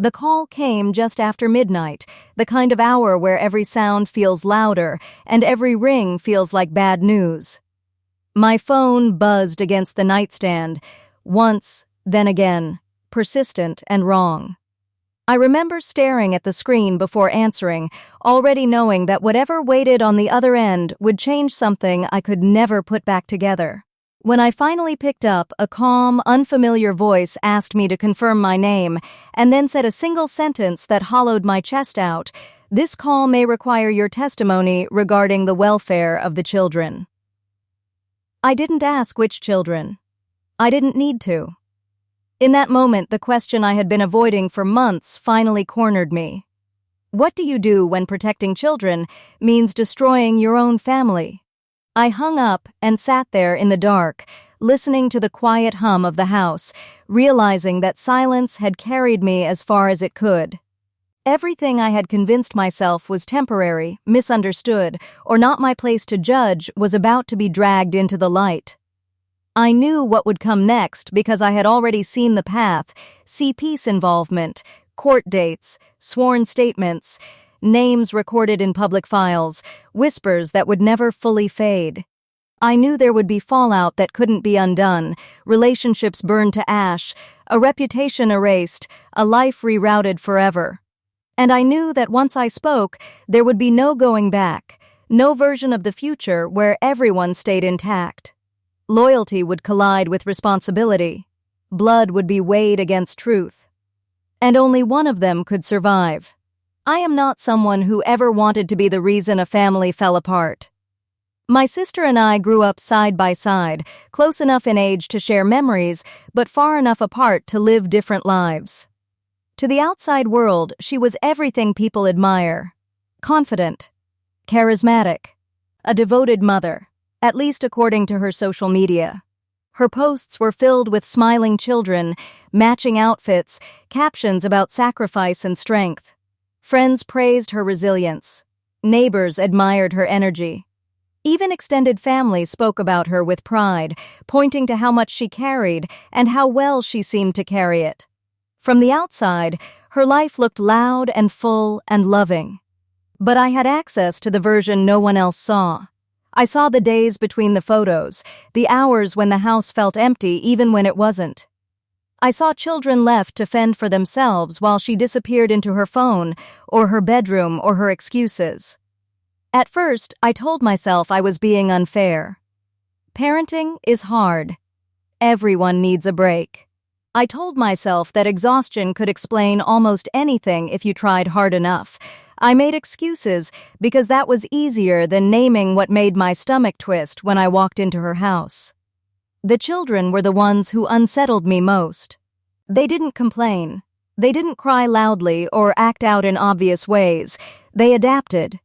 The call came just after midnight, the kind of hour where every sound feels louder and every ring feels like bad news. My phone buzzed against the nightstand, once, then again, persistent and wrong. I remember staring at the screen before answering, already knowing that whatever waited on the other end would change something I could never put back together. When I finally picked up, a calm, unfamiliar voice asked me to confirm my name, and then said a single sentence that hollowed my chest out. "This call may require your testimony regarding the welfare of the children." I didn't ask which children. I didn't need to. In that moment, the question I had been avoiding for months finally cornered me. What do you do when protecting children means destroying your own family? I hung up and sat there in the dark, listening to the quiet hum of the house, realizing that silence had carried me as far as it could. Everything I had convinced myself was temporary, misunderstood, or not my place to judge was about to be dragged into the light. I knew what would come next because I had already seen the path: peace involvement, court dates, sworn statements, names recorded in public files, whispers that would never fully fade. I knew there would be fallout that couldn't be undone, relationships burned to ash, a reputation erased, a life rerouted forever. And I knew that once I spoke, there would be no going back, no version of the future where everyone stayed intact. Loyalty would collide with responsibility. Blood would be weighed against truth. And only one of them could survive. I am not someone who ever wanted to be the reason a family fell apart. My sister and I grew up side by side, close enough in age to share memories, but far enough apart to live different lives. To the outside world, she was everything people admire. Confident, charismatic, a devoted mother, at least according to her social media. Her posts were filled with smiling children, matching outfits, captions about sacrifice and strength. Friends praised her resilience. Neighbors admired her energy. Even extended family spoke about her with pride, pointing to how much she carried and how well she seemed to carry it. From the outside, her life looked loud and full and loving. But I had access to the version no one else saw. I saw the days between the photos, the hours when the house felt empty even when it wasn't. I saw children left to fend for themselves while she disappeared into her phone, or her bedroom, or her excuses. At first, I told myself I was being unfair. Parenting is hard. Everyone needs a break. I told myself that exhaustion could explain almost anything if you tried hard enough. I made excuses because that was easier than naming what made my stomach twist when I walked into her house. The children were the ones who unsettled me most. They didn't complain. They didn't cry loudly or act out in obvious ways. They adapted.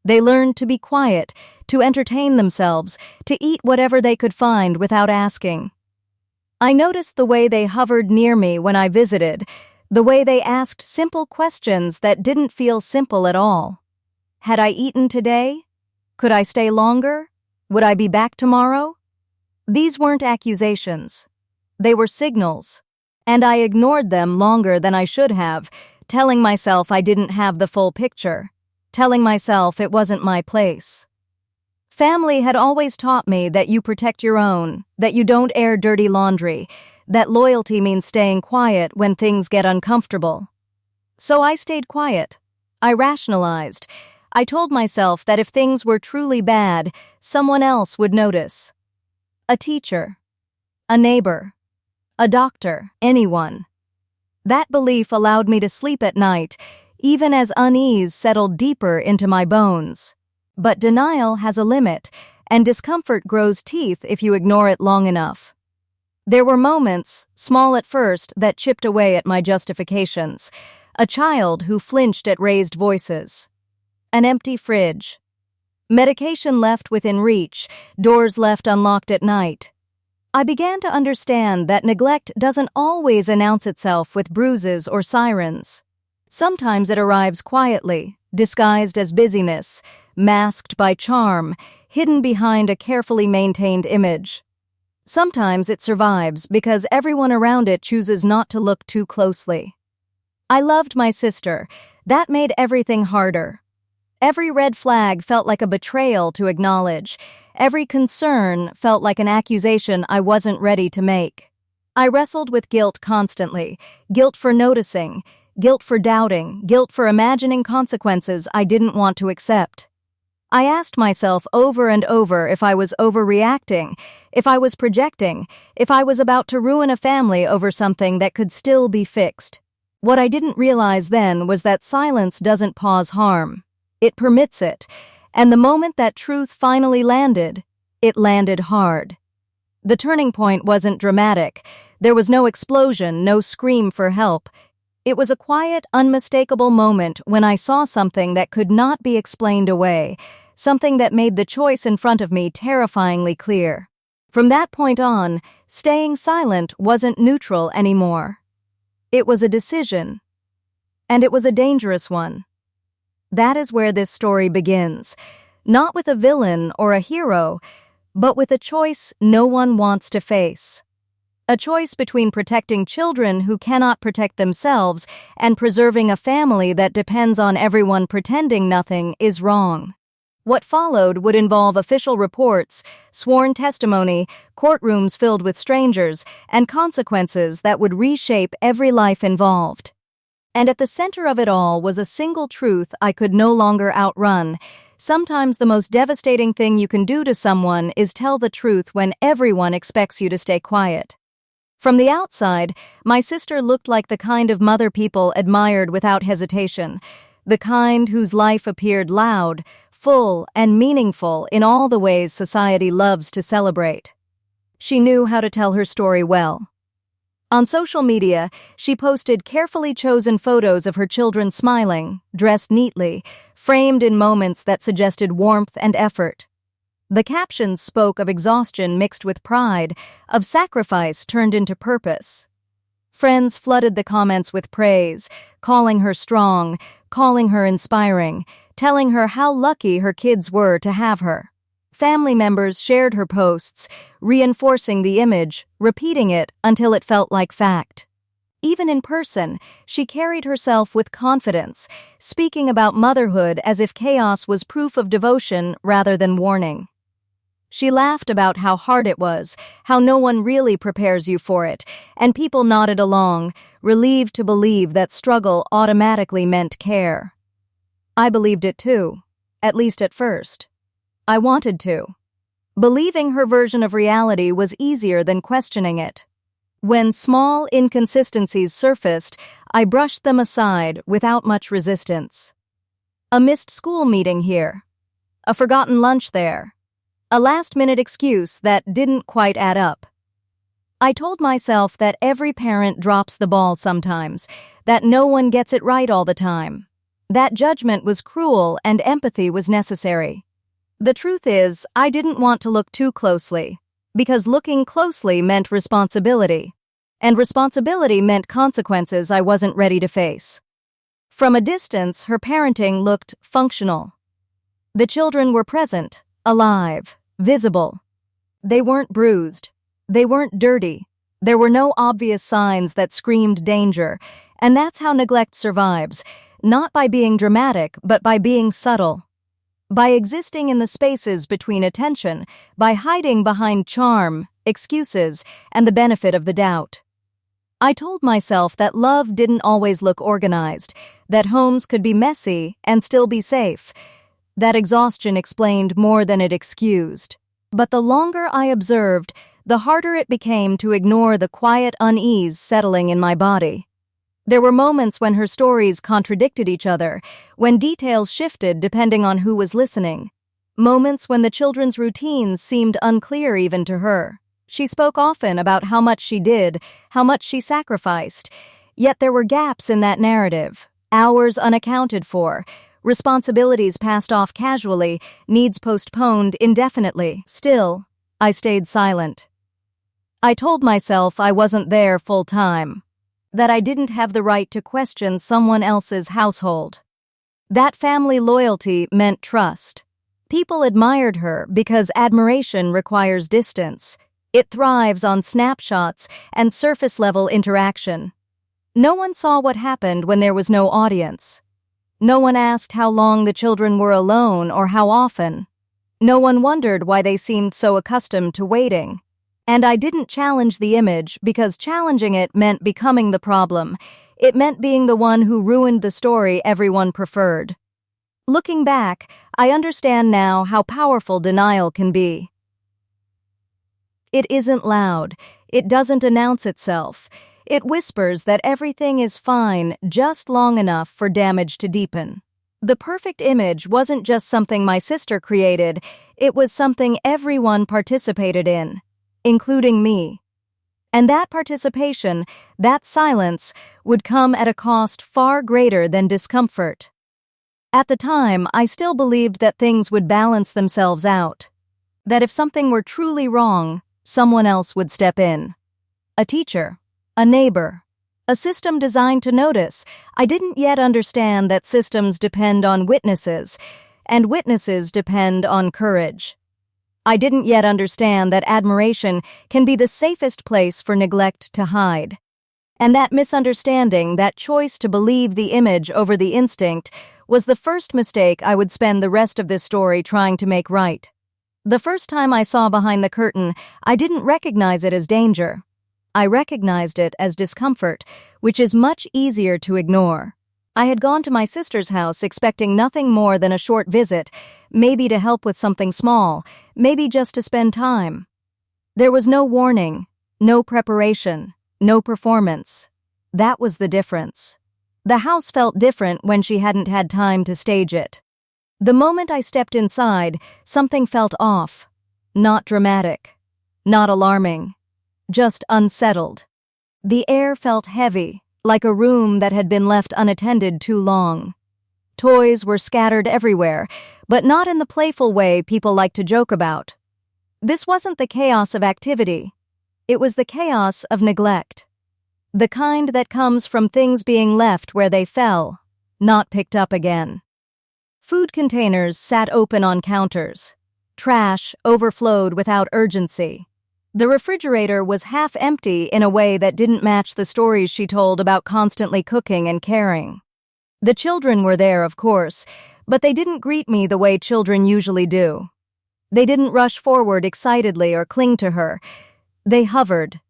They learned to be quiet, to entertain themselves, to eat whatever they could find without asking. I noticed the way they hovered near me when I visited, the way they asked simple questions that didn't feel simple at all. Had I eaten today? Could I stay longer? Would I be back tomorrow? These weren't accusations. They were signals, and I ignored them longer than I should have, telling myself I didn't have the full picture, telling myself it wasn't my place. Family had always taught me that you protect your own, that you don't air dirty laundry, that loyalty means staying quiet when things get uncomfortable. So I stayed quiet. I rationalized. I told myself that if things were truly bad, someone else would notice. A teacher, a neighbor, a doctor, anyone. That belief allowed me to sleep at night, even as unease settled deeper into my bones. But denial has a limit, and discomfort grows teeth if you ignore it long enough. There were moments, small at first, that chipped away at my justifications. A child who flinched at raised voices. An empty fridge. Medication left within reach, doors left unlocked at night. I began to understand that neglect doesn't always announce itself with bruises or sirens. Sometimes it arrives quietly, disguised as busyness, masked by charm, hidden behind a carefully maintained image. Sometimes it survives because everyone around it chooses not to look too closely. I loved my sister. That made everything harder. Every red flag felt like a betrayal to acknowledge. Every concern felt like an accusation I wasn't ready to make. I wrestled with guilt constantly. Guilt for noticing, guilt for doubting, guilt for imagining consequences I didn't want to accept. I asked myself over and over if I was overreacting, if I was projecting, if I was about to ruin a family over something that could still be fixed. What I didn't realize then was that silence doesn't pause harm. It permits it, and the moment that truth finally landed, it landed hard. The turning point wasn't dramatic. There was no explosion, no scream for help. It was a quiet, unmistakable moment when I saw something that could not be explained away, something that made the choice in front of me terrifyingly clear. From that point on, staying silent wasn't neutral anymore. It was a decision, and it was a dangerous one. That is where this story begins, not with a villain or a hero, but with a choice no one wants to face. A choice between protecting children who cannot protect themselves and preserving a family that depends on everyone pretending nothing is wrong. What followed would involve official reports, sworn testimony, courtrooms filled with strangers, and consequences that would reshape every life involved. And at the center of it all was a single truth I could no longer outrun. Sometimes the most devastating thing you can do to someone is tell the truth when everyone expects you to stay quiet. From the outside, my sister looked like the kind of mother people admired without hesitation, the kind whose life appeared loud, full, and meaningful in all the ways society loves to celebrate. She knew how to tell her story well. On social media, she posted carefully chosen photos of her children smiling, dressed neatly, framed in moments that suggested warmth and effort. The captions spoke of exhaustion mixed with pride, of sacrifice turned into purpose. Friends flooded the comments with praise, calling her strong, calling her inspiring, telling her how lucky her kids were to have her. Family members shared her posts, reinforcing the image, repeating it until it felt like fact. Even in person, she carried herself with confidence, speaking about motherhood as if chaos was proof of devotion rather than warning. She laughed about how hard it was, how no one really prepares you for it, and people nodded along, relieved to believe that struggle automatically meant care. I believed it too, at least at first. I wanted to. Believing her version of reality was easier than questioning it. When small inconsistencies surfaced, I brushed them aside without much resistance. A missed school meeting here. A forgotten lunch there. A last-minute excuse that didn't quite add up. I told myself that every parent drops the ball sometimes, that no one gets it right all the time. That judgment was cruel and empathy was necessary. The truth is, I didn't want to look too closely, because looking closely meant responsibility, and responsibility meant consequences I wasn't ready to face. From a distance, her parenting looked functional. The children were present, alive, visible. They weren't bruised. They weren't dirty. There were no obvious signs that screamed danger, and that's how neglect survives, not by being dramatic, but by being subtle. By existing in the spaces between attention, by hiding behind charm, excuses, and the benefit of the doubt. I told myself that love didn't always look organized, that homes could be messy and still be safe, that exhaustion explained more than it excused. But the longer I observed, the harder it became to ignore the quiet unease settling in my body. There were moments when her stories contradicted each other, when details shifted depending on who was listening. Moments when the children's routines seemed unclear even to her. She spoke often about how much she did, how much she sacrificed. Yet there were gaps in that narrative, hours unaccounted for, responsibilities passed off casually, needs postponed indefinitely. Still, I stayed silent. I told myself I wasn't there full-time, that I didn't have the right to question someone else's household. That family loyalty meant trust. People admired her because admiration requires distance. It thrives on snapshots and surface-level interaction. No one saw what happened when there was no audience. No one asked how long the children were alone or how often. No one wondered why they seemed so accustomed to waiting. And I didn't challenge the image because challenging it meant becoming the problem. It meant being the one who ruined the story everyone preferred. Looking back, I understand now how powerful denial can be. It isn't loud. It doesn't announce itself. It whispers that everything is fine just long enough for damage to deepen. The perfect image wasn't just something my sister created, it was something everyone participated in, including me. And that participation, that silence, would come at a cost far greater than discomfort. At the time, I still believed that things would balance themselves out. That if something were truly wrong, someone else would step in. A teacher, a neighbor, a system designed to notice. I didn't yet understand that systems depend on witnesses, and witnesses depend on courage. I didn't yet understand that admiration can be the safest place for neglect to hide. And that misunderstanding, that choice to believe the image over the instinct, was the first mistake I would spend the rest of this story trying to make right. The first time I saw behind the curtain, I didn't recognize it as danger. I recognized it as discomfort, which is much easier to ignore. I had gone to my sister's house expecting nothing more than a short visit, maybe to help with something small, maybe just to spend time. There was no warning, no preparation, no performance. That was the difference. The house felt different when she hadn't had time to stage it. The moment I stepped inside, something felt off. Not dramatic, not alarming, just unsettled. The air felt heavy, like a room that had been left unattended too long. Toys were scattered everywhere, but not in the playful way people like to joke about. This wasn't the chaos of activity. It was the chaos of neglect. The kind that comes from things being left where they fell, not picked up again. Food containers sat open on counters. Trash overflowed without urgency. The refrigerator was half empty in a way that didn't match the stories she told about constantly cooking and caring. The children were there, of course, but they didn't greet me the way children usually do. They didn't rush forward excitedly or cling to her. They hovered.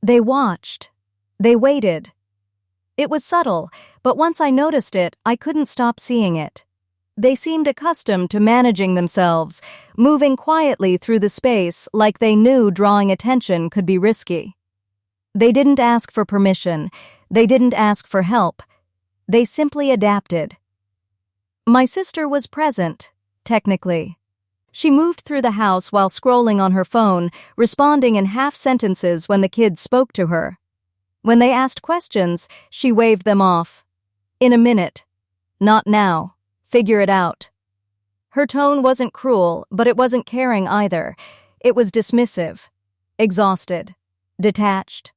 They watched. They waited. It was subtle, but once I noticed it, I couldn't stop seeing it. They seemed accustomed to managing themselves, moving quietly through the space like they knew drawing attention could be risky. They didn't ask for permission. They didn't ask for help. They simply adapted. My sister was present, technically. She moved through the house while scrolling on her phone, responding in half sentences when the kids spoke to her. When they asked questions, she waved them off. In a minute. Not now. Figure it out. Her tone wasn't cruel, but it wasn't caring either. It was dismissive, exhausted, detached.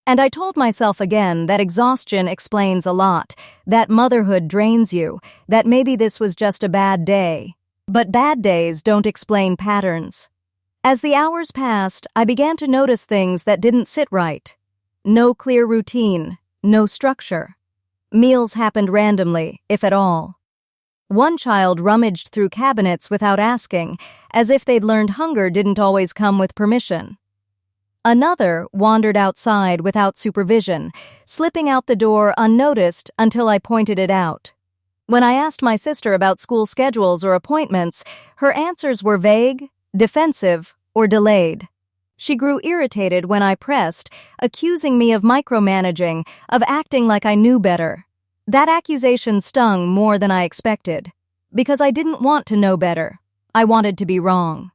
And I told myself again that exhaustion explains a lot, that motherhood drains you, that maybe this was just a bad day. But bad days don't explain patterns. As the hours passed, I began to notice things that didn't sit right. No clear routine, no structure. Meals happened randomly, if at all. One child rummaged through cabinets without asking, as if they'd learned hunger didn't always come with permission. Another wandered outside without supervision, slipping out the door unnoticed until I pointed it out. When I asked my sister about school schedules or appointments, her answers were vague, defensive, or delayed. She grew irritated when I pressed, accusing me of micromanaging, of acting like I knew better. That accusation stung more than I expected, because I didn't want to know better. I wanted to be wrong.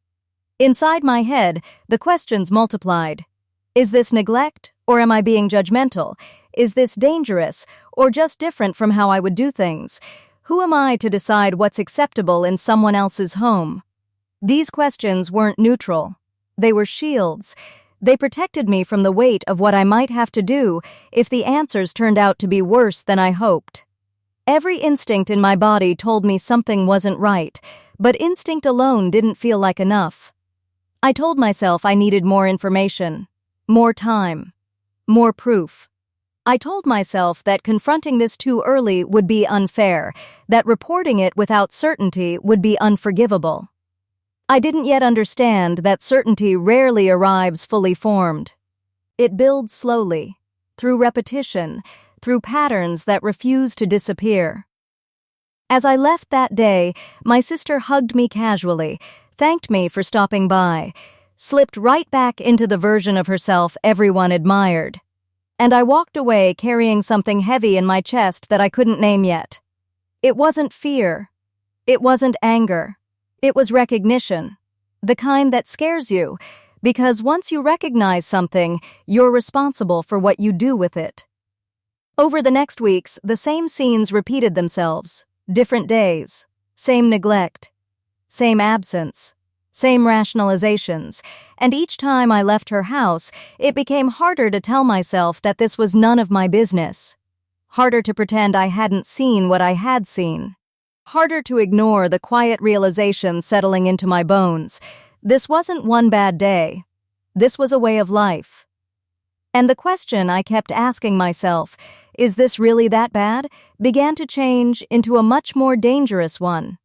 Inside my head, the questions multiplied. Is this neglect, or am I being judgmental? Is this dangerous, or just different from how I would do things? Who am I to decide what's acceptable in someone else's home? These questions weren't neutral. They were shields. They protected me from the weight of what I might have to do if the answers turned out to be worse than I hoped. Every instinct in my body told me something wasn't right, but instinct alone didn't feel like enough. I told myself I needed more information, more time, more proof. I told myself that confronting this too early would be unfair, that reporting it without certainty would be unforgivable. I didn't yet understand that certainty rarely arrives fully formed. It builds slowly, through repetition, through patterns that refuse to disappear. As I left that day, my sister hugged me casually, thanked me for stopping by, slipped right back into the version of herself everyone admired. And I walked away carrying something heavy in my chest that I couldn't name yet. It wasn't fear. It wasn't anger. It was recognition. The kind that scares you, because once you recognize something, you're responsible for what you do with it. Over the next weeks, the same scenes repeated themselves. Different days, same neglect, same absence, same rationalizations, and each time I left her house, it became harder to tell myself that this was none of my business. Harder to pretend I hadn't seen what I had seen. Harder to ignore the quiet realization settling into my bones. This wasn't one bad day. This was a way of life. And the question I kept asking myself, is this really that bad, began to change into a much more dangerous one.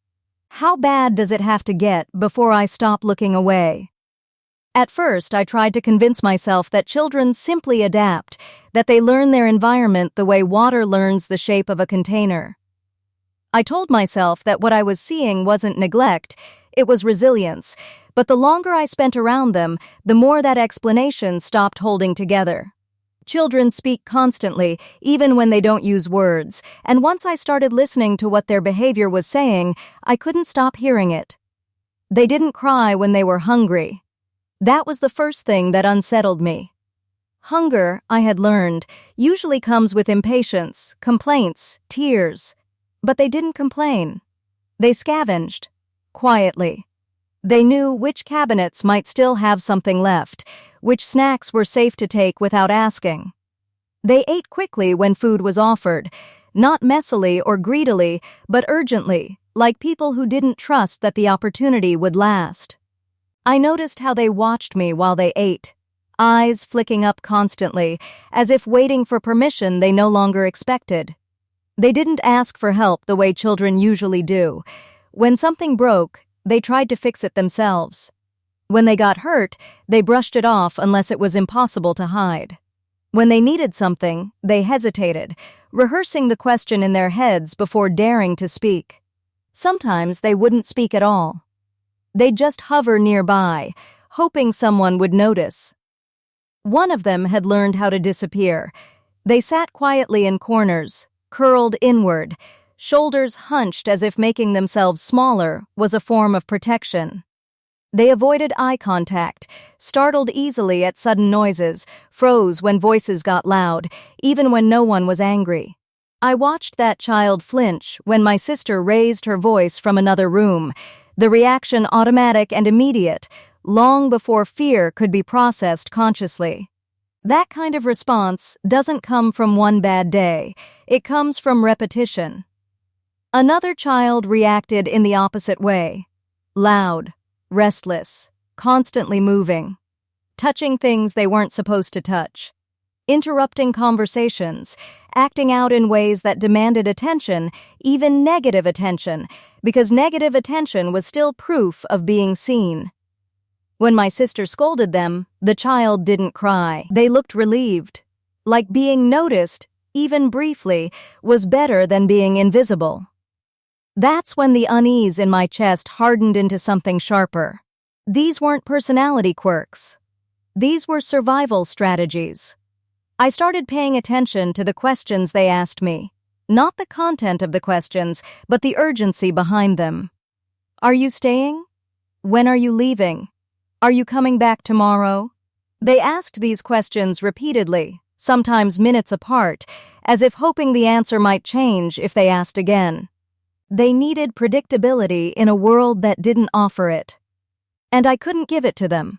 How bad does it have to get before I stop looking away? At first, I tried to convince myself that children simply adapt, that they learn their environment the way water learns the shape of a container. I told myself that what I was seeing wasn't neglect, it was resilience, but the longer I spent around them, the more that explanation stopped holding together. Children speak constantly, even when they don't use words, and once I started listening to what their behavior was saying, I couldn't stop hearing it. They didn't cry when they were hungry. That was the first thing that unsettled me. Hunger, I had learned, usually comes with impatience, complaints, tears. But they didn't complain. They scavenged, quietly. They knew which cabinets might still have something left, which snacks were safe to take without asking. They ate quickly when food was offered, not messily or greedily, but urgently, like people who didn't trust that the opportunity would last. I noticed how they watched me while they ate, eyes flicking up constantly, as if waiting for permission they no longer expected. They didn't ask for help the way children usually do. When something broke, they tried to fix it themselves. When they got hurt, they brushed it off unless it was impossible to hide. When they needed something, they hesitated, rehearsing the question in their heads before daring to speak. Sometimes they wouldn't speak at all. They'd just hover nearby, hoping someone would notice. One of them had learned how to disappear. They sat quietly in corners, curled inward, shoulders hunched as if making themselves smaller was a form of protection. They avoided eye contact, startled easily at sudden noises, froze when voices got loud, even when no one was angry. I watched that child flinch when my sister raised her voice from another room, the reaction automatic and immediate, long before fear could be processed consciously. That kind of response doesn't come from one bad day, it comes from repetition. Another child reacted in the opposite way. Loud, restless, constantly moving, touching things they weren't supposed to touch, interrupting conversations, acting out in ways that demanded attention, even negative attention, because negative attention was still proof of being seen. When my sister scolded them, the child didn't cry. They looked relieved, like being noticed, even briefly, was better than being invisible. That's when the unease in my chest hardened into something sharper. These weren't personality quirks. These were survival strategies. I started paying attention to the questions they asked me. Not the content of the questions, but the urgency behind them. Are you staying? When are you leaving? Are you coming back tomorrow? They asked these questions repeatedly, sometimes minutes apart, as if hoping the answer might change if they asked again. They needed predictability in a world that didn't offer it. And I couldn't give it to them.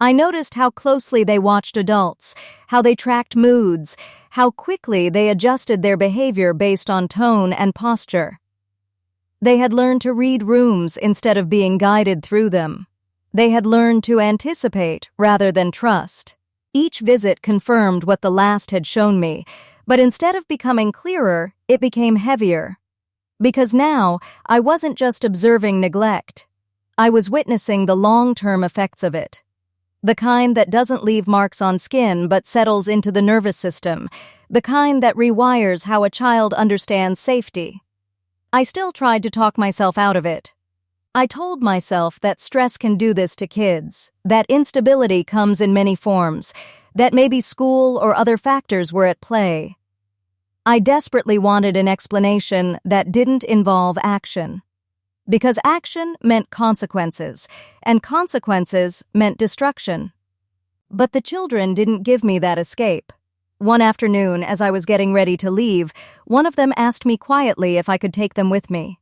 I noticed how closely they watched adults, how they tracked moods, how quickly they adjusted their behavior based on tone and posture. They had learned to read rooms instead of being guided through them. They had learned to anticipate rather than trust. Each visit confirmed what the last had shown me. But instead of becoming clearer, it became heavier. Because now, I wasn't just observing neglect. I was witnessing the long-term effects of it. The kind that doesn't leave marks on skin but settles into the nervous system. The kind that rewires how a child understands safety. I still tried to talk myself out of it. I told myself that stress can do this to kids, that instability comes in many forms, that maybe school or other factors were at play. I desperately wanted an explanation that didn't involve action. Because action meant consequences, and consequences meant destruction. But the children didn't give me that escape. One afternoon, as I was getting ready to leave, one of them asked me quietly if I could take them with me.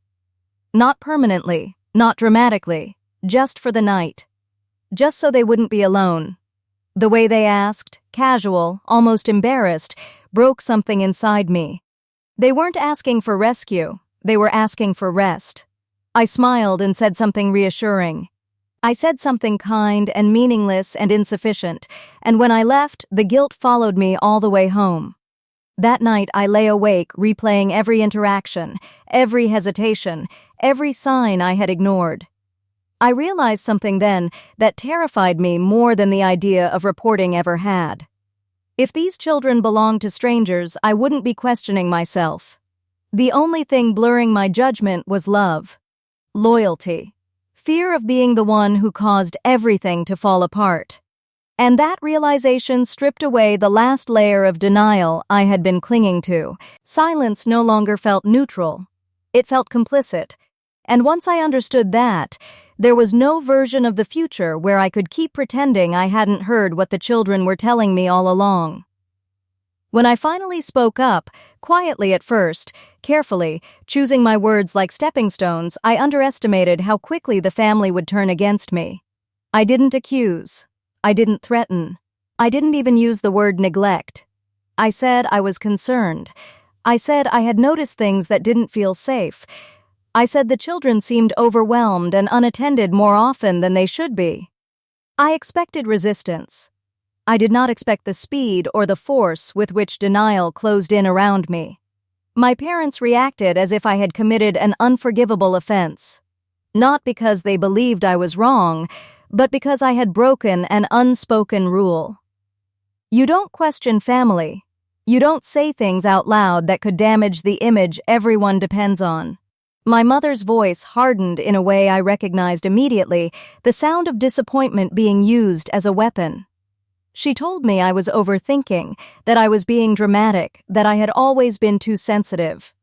Not permanently, not dramatically, just for the night. Just so they wouldn't be alone. The way they asked, casual, almost embarrassed, broke something inside me. They weren't asking for rescue, they were asking for rest. I smiled and said something reassuring. I said something kind and meaningless and insufficient, and when I left, the guilt followed me all the way home. That night, I lay awake, replaying every interaction, every hesitation, every sign I had ignored. I realized something then that terrified me more than the idea of reporting ever had. If these children belonged to strangers, I wouldn't be questioning myself. The only thing blurring my judgment was love. Loyalty. Fear of being the one who caused everything to fall apart. And that realization stripped away the last layer of denial I had been clinging to. Silence no longer felt neutral. It felt complicit. And once I understood that, there was no version of the future where I could keep pretending I hadn't heard what the children were telling me all along. When I finally spoke up, quietly at first, carefully, choosing my words like stepping stones, I underestimated how quickly the family would turn against me. I didn't accuse. I didn't threaten. I didn't even use the word neglect. I said I was concerned. I said I had noticed things that didn't feel safe. I said the children seemed overwhelmed and unattended more often than they should be. I expected resistance. I did not expect the speed or the force with which denial closed in around me. My parents reacted as if I had committed an unforgivable offense. Not because they believed I was wrong, but because I had broken an unspoken rule. You don't question family. You don't say things out loud that could damage the image everyone depends on. My mother's voice hardened in a way I recognized immediately, the sound of disappointment being used as a weapon. She told me I was overthinking, that I was being dramatic, that I had always been too sensitive.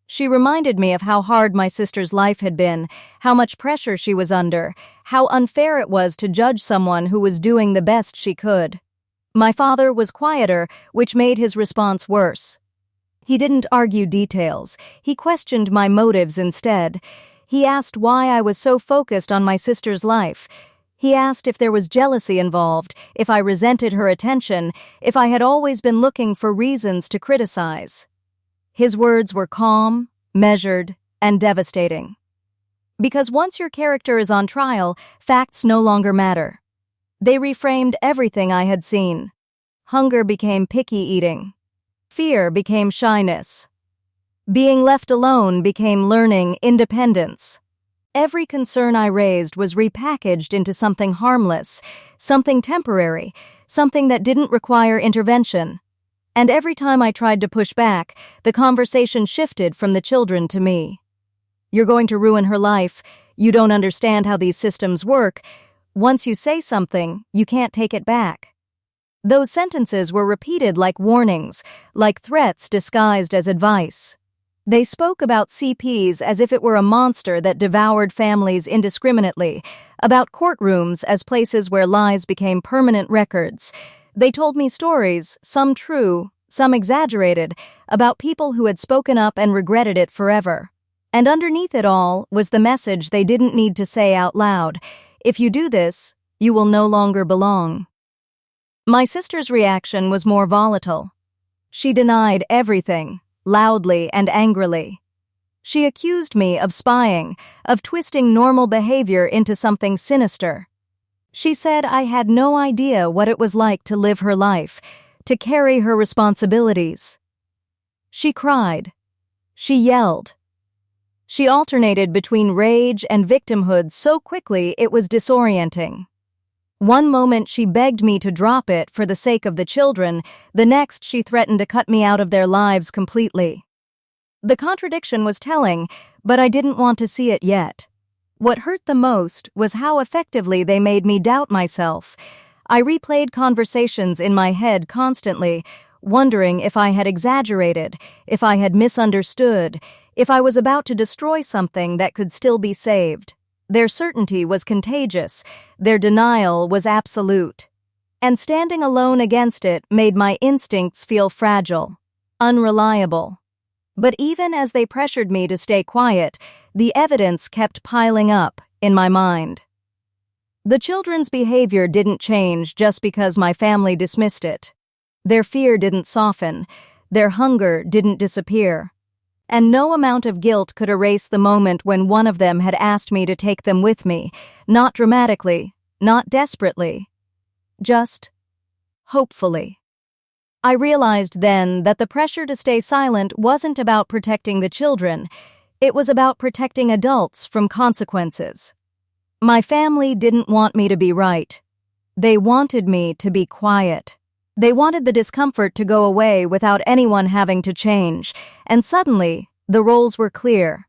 She reminded me of how hard my sister's life had been, how much pressure she was under, how unfair it was to judge someone who was doing the best she could. My father was quieter, which made his response worse. He didn't argue details. He questioned my motives instead. He asked why I was so focused on my sister's life. He asked if there was jealousy involved, if I resented her attention, if I had always been looking for reasons to criticize. His words were calm, measured, and devastating. Because once your character is on trial, facts no longer matter. They reframed everything I had seen. Hunger became picky eating. Fear became shyness. Being left alone became learning independence. Every concern I raised was repackaged into something harmless, something temporary, something that didn't require intervention. And every time I tried to push back, the conversation shifted from the children to me. You're going to ruin her life. You don't understand how these systems work. Once you say something, you can't take it back. Those sentences were repeated like warnings, like threats disguised as advice. They spoke about CPs as if it were a monster that devoured families indiscriminately, about courtrooms as places where lies became permanent records. They told me stories, some true, some exaggerated, about people who had spoken up and regretted it forever. And underneath it all was the message they didn't need to say out loud: if you do this, you will no longer belong. My sister's reaction was more volatile. She denied everything, loudly and angrily. She accused me of spying, of twisting normal behavior into something sinister. She said I had no idea what it was like to live her life, to carry her responsibilities. She cried. She yelled. She alternated between rage and victimhood so quickly it was disorienting. One moment she begged me to drop it for the sake of the children, the next she threatened to cut me out of their lives completely. The contradiction was telling, but I didn't want to see it yet. What hurt the most was how effectively they made me doubt myself. I replayed conversations in my head constantly, wondering if I had exaggerated, if I had misunderstood, if I was about to destroy something that could still be saved. Their certainty was contagious, their denial was absolute. And standing alone against it made my instincts feel fragile, unreliable. But even as they pressured me to stay quiet, the evidence kept piling up in my mind. The children's behavior didn't change just because my family dismissed it. Their fear didn't soften, their hunger didn't disappear. And no amount of guilt could erase the moment when one of them had asked me to take them with me, not dramatically, not desperately, just hopefully. I realized then that the pressure to stay silent wasn't about protecting the children, it was about protecting adults from consequences. My family didn't want me to be right. They wanted me to be quiet. They wanted the discomfort to go away without anyone having to change, and suddenly, the roles were clear.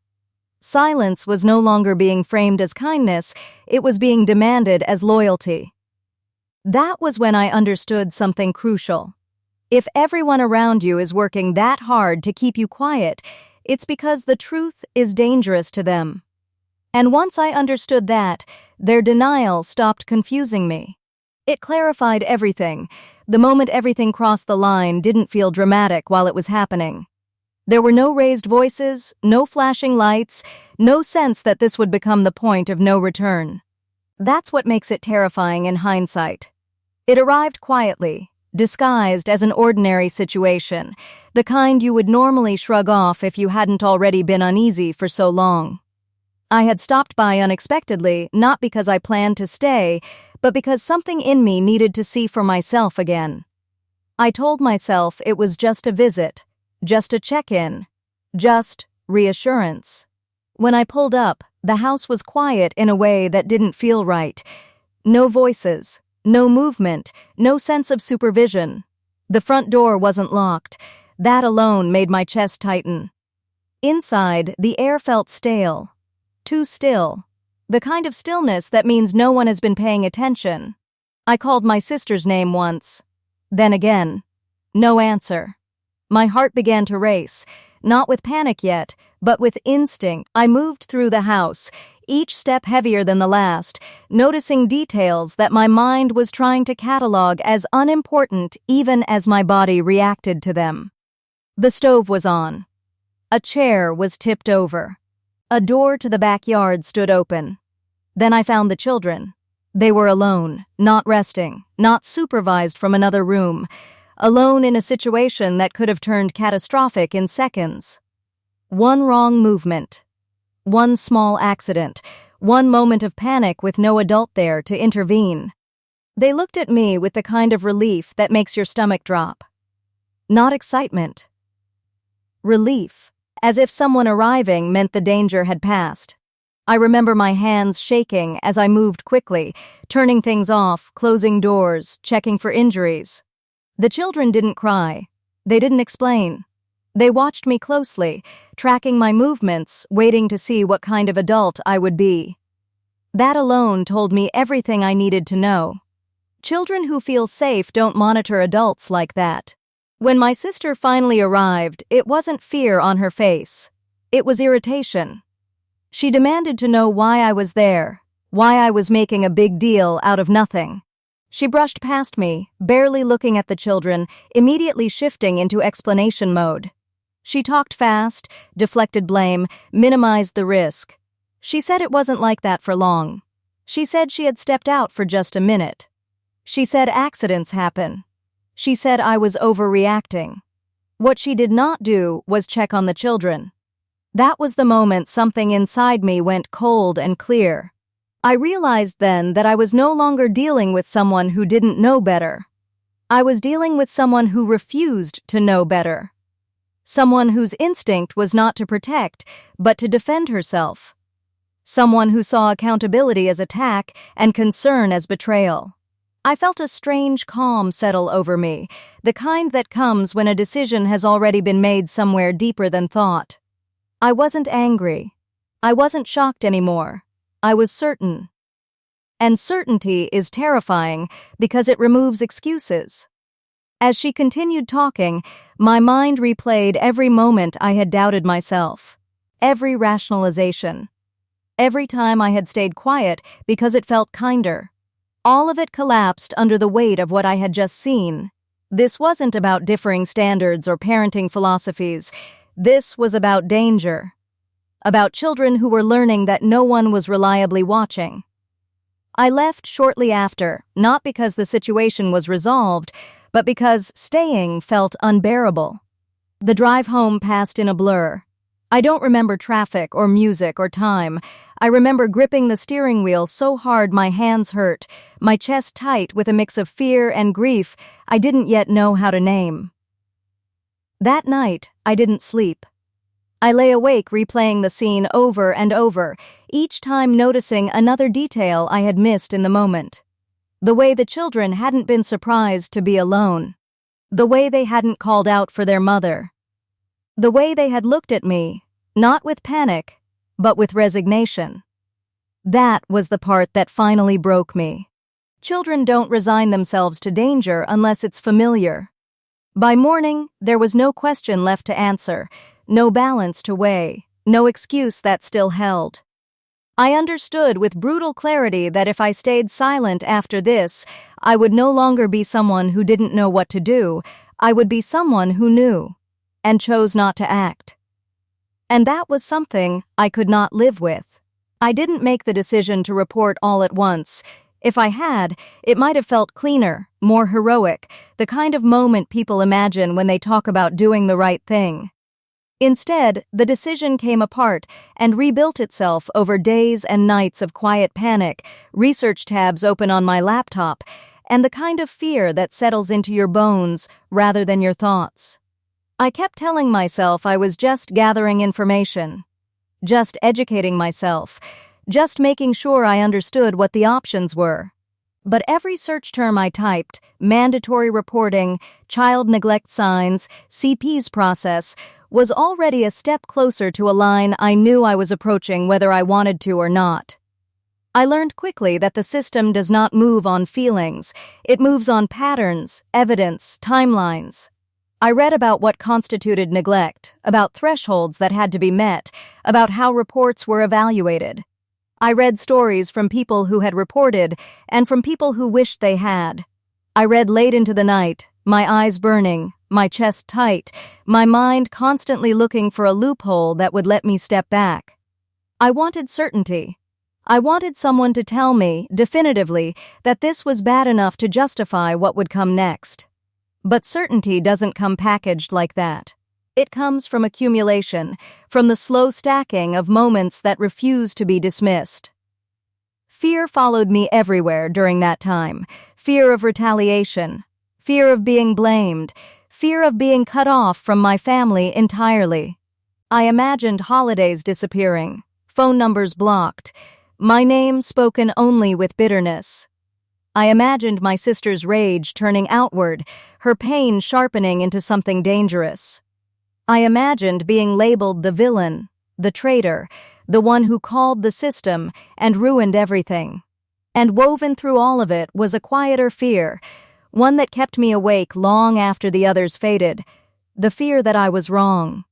Silence was no longer being framed as kindness, it was being demanded as loyalty. That was when I understood something crucial. If everyone around you is working that hard to keep you quiet, it's because the truth is dangerous to them. And once I understood that, their denial stopped confusing me. It clarified everything. The moment everything crossed the line didn't feel dramatic while it was happening. There were no raised voices, no flashing lights, no sense that this would become the point of no return. That's what makes it terrifying in hindsight. It arrived quietly, disguised as an ordinary situation, the kind you would normally shrug off if you hadn't already been uneasy for so long. I had stopped by unexpectedly, not because I planned to stay, but because something in me needed to see for myself again. I told myself it was just a visit, just a check-in, just reassurance. When I pulled up, the house was quiet in a way that didn't feel right. No voices, no movement, no sense of supervision. The front door wasn't locked. That alone made my chest tighten. Inside, the air felt stale. Too still. The kind of stillness that means no one has been paying attention. I called my sister's name once. Then again. No answer. My heart began to race, not with panic yet, but with instinct. I moved through the house, each step heavier than the last, noticing details that my mind was trying to catalog as unimportant even as my body reacted to them. The stove was on. A chair was tipped over. A door to the backyard stood open. Then I found the children. They were alone, not resting, not supervised from another room, alone in a situation that could have turned catastrophic in seconds. One wrong movement, one small accident, one moment of panic with no adult there to intervene. They looked at me with the kind of relief that makes your stomach drop. Not excitement. Relief. As if someone arriving meant the danger had passed. I remember my hands shaking as I moved quickly, turning things off, closing doors, checking for injuries. The children didn't cry. They didn't explain. They watched me closely, tracking my movements, waiting to see what kind of adult I would be. That alone told me everything I needed to know. Children who feel safe don't monitor adults like that. When my sister finally arrived, it wasn't fear on her face. It was irritation. She demanded to know why I was there, why I was making a big deal out of nothing. She brushed past me, barely looking at the children, immediately shifting into explanation mode. She talked fast, deflected blame, minimized the risk. She said it wasn't like that for long. She said she had stepped out for just a minute. She said accidents happen. She said I was overreacting. What she did not do was check on the children. That was the moment something inside me went cold and clear. I realized then that I was no longer dealing with someone who didn't know better. I was dealing with someone who refused to know better. Someone whose instinct was not to protect, but to defend herself. Someone who saw accountability as attack and concern as betrayal. I felt a strange calm settle over me, the kind that comes when a decision has already been made somewhere deeper than thought. I wasn't angry. I wasn't shocked anymore. I was certain. And certainty is terrifying because it removes excuses. As she continued talking, my mind replayed every moment I had doubted myself, every rationalization, every time I had stayed quiet because it felt kinder. All of it collapsed under the weight of what I had just seen. This wasn't about differing standards or parenting philosophies. This was about danger. About children who were learning that no one was reliably watching. I left shortly after, not because the situation was resolved, but because staying felt unbearable. The drive home passed in a blur. I don't remember traffic or music or time. I remember gripping the steering wheel so hard my hands hurt, my chest tight with a mix of fear and grief I didn't yet know how to name. That night, I didn't sleep. I lay awake replaying the scene over and over, each time noticing another detail I had missed in the moment. The way the children hadn't been surprised to be alone. The way they hadn't called out for their mother. The way they had looked at me, not with panic, but with resignation. That was the part that finally broke me. Children don't resign themselves to danger unless it's familiar. By morning, there was no question left to answer, no balance to weigh, no excuse that still held. I understood with brutal clarity that if I stayed silent after this, I would no longer be someone who didn't know what to do. I would be someone who knew, and chose not to act. And that was something I could not live with. I didn't make the decision to report all at once. If I had, it might have felt cleaner, more heroic, the kind of moment people imagine when they talk about doing the right thing. Instead, the decision came apart and rebuilt itself over days and nights of quiet panic, research tabs open on my laptop, and the kind of fear that settles into your bones rather than your thoughts. I kept telling myself I was just gathering information, just educating myself, just making sure I understood what the options were. But every search term I typed, mandatory reporting, child neglect signs, CP's process, was already a step closer to a line I knew I was approaching whether I wanted to or not. I learned quickly that the system does not move on feelings. It moves on patterns, evidence, timelines. I read about what constituted neglect, about thresholds that had to be met, about how reports were evaluated. I read stories from people who had reported and from people who wished they had. I read late into the night, my eyes burning, my chest tight, my mind constantly looking for a loophole that would let me step back. I wanted certainty. I wanted someone to tell me, definitively, that this was bad enough to justify what would come next. But certainty doesn't come packaged like that. It comes from accumulation, from the slow stacking of moments that refuse to be dismissed. Fear followed me everywhere during that time. Fear of retaliation, fear of being blamed, fear of being cut off from my family entirely. I imagined holidays disappearing, phone numbers blocked, my name spoken only with bitterness. I imagined my sister's rage turning outward, her pain sharpening into something dangerous. I imagined being labeled the villain, the traitor, the one who called the system and ruined everything. And woven through all of it was a quieter fear, one that kept me awake long after the others faded, the fear that I was wrong.